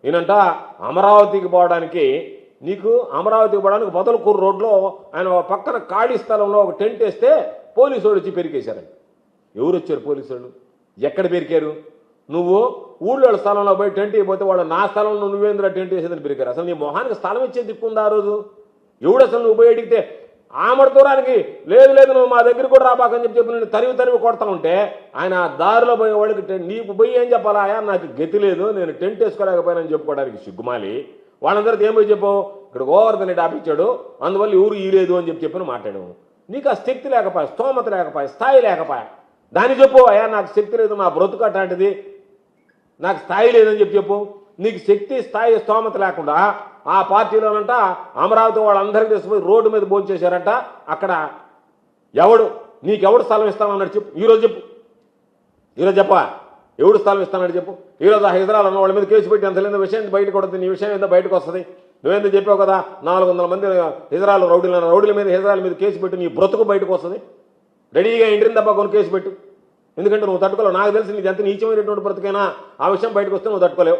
ఈయనంట అమరావతికి పోవడానికి నీకు అమరావతికి పోవడానికి బదలకూరు రోడ్లో ఆయన పక్కన ఖాళీ స్థలంలో ఒక టెంట్ వేస్తే పోలీసు వాళ్ళు వచ్చి పెరికేశారండి. ఎవరు వచ్చారు పోలీసు వాళ్ళు? ఎక్కడ పెరికారు? నువ్వు ఊళ్ళో స్థలంలో పోయి టెంట్ అయిపోతే వాళ్ళు నా స్థలంలో నువ్వేంద్ర టెంట్ వేసేదని పెరిగారు. అసలు నీ మొహానికి స్థలం ఇచ్చే దిక్కుందా ఆ రోజు? ఎవడు అసలు నువ్వు పోయి అడిగితే ఆమడ దూరానికి లేదు లేదు నువ్వు మా దగ్గర కూడా రాబాకని చెప్పి నేను తరివి కొడతా ఉంటే ఆయన దారిలో పోయే వాళ్ళకి నీకు పోయి ఏం చెప్పాలా? నాకు గతి లేదు, నేను టెంట్ వేసుకోలేకపోయానని చెప్పుకోవడానికి సిగ్గుమాలి. వాళ్ళందరికీ ఏం పోయి చెప్పు, ఇక్కడ గోవర్ధన్ రెడ్డి ఆపించాడు అందువల్ల ఎవరు ఇలేదు అని చెప్పి మాట్లాడాము. నీకు ఆ శక్తి లేకపోయా, స్తోమత లేకపోయా, స్థాయి లేకపోయా, దాన్ని చెప్పు నాకు శక్తి లేదు, నా బ్రతుకు అట్లాంటిది, నాకు స్థాయి లేదని చెప్పు. నీకు శక్తి స్థాయి స్తోమత లేకుండా ఆ పార్టీలోనంట అమరావతి వాళ్ళందరికీ తీసుకుపోయి రోడ్డు మీద భోంచేశారంట. అక్కడ నీకెవడు స్థలం ఇస్తానన్నాడు చెప్పు, ఈరోజు చెప్పు, ఈరోజు చెప్పా ఎవడు స్థలం ఇస్తానని చెప్పు. ఈరోజు ఆ హైదరాబాద్ అన్న వాళ్ళ మీద కేసు పెట్టి అంత లేని విషయం బయటకు కొడుతుంది. నీ విషయం ఏందో బయటకు వస్తుంది. నువ్వేందో చెప్పావు కదా 400 మంది హైదరాబాద్ రౌడీల మీద హైదరాబాద్ మీద కేసు పెట్టి నీ బ్రతుకు బయటకు వస్తుంది. రెడీగా ఇంటిని తప్ప కొన్ని కేసు పెట్టు, ఎందుకంటే నువ్వు తట్టుకోలేవు. నాకు తెలిసి నీకు ఎంత నీచమైనటువంటి బ్రతికైనా ఆ విషయం బయటకు వస్తే నువ్వు తట్టుకోలేవు.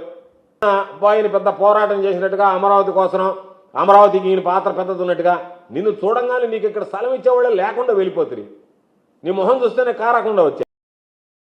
ఆయన పెద్ద పోరాటం చేసినట్టుగా అమరావతి కోసం, అమరావతికి ఈయన పాత్ర పెద్దది ఉన్నట్టుగా నిన్ను చూడంగానే నీకు ఇక్కడ స్థలం ఇచ్చేవాళ్ళే లేకుండా వెళ్ళిపోతుంది. నీ మొహం చూస్తేనే కారకుండా వచ్చాయి.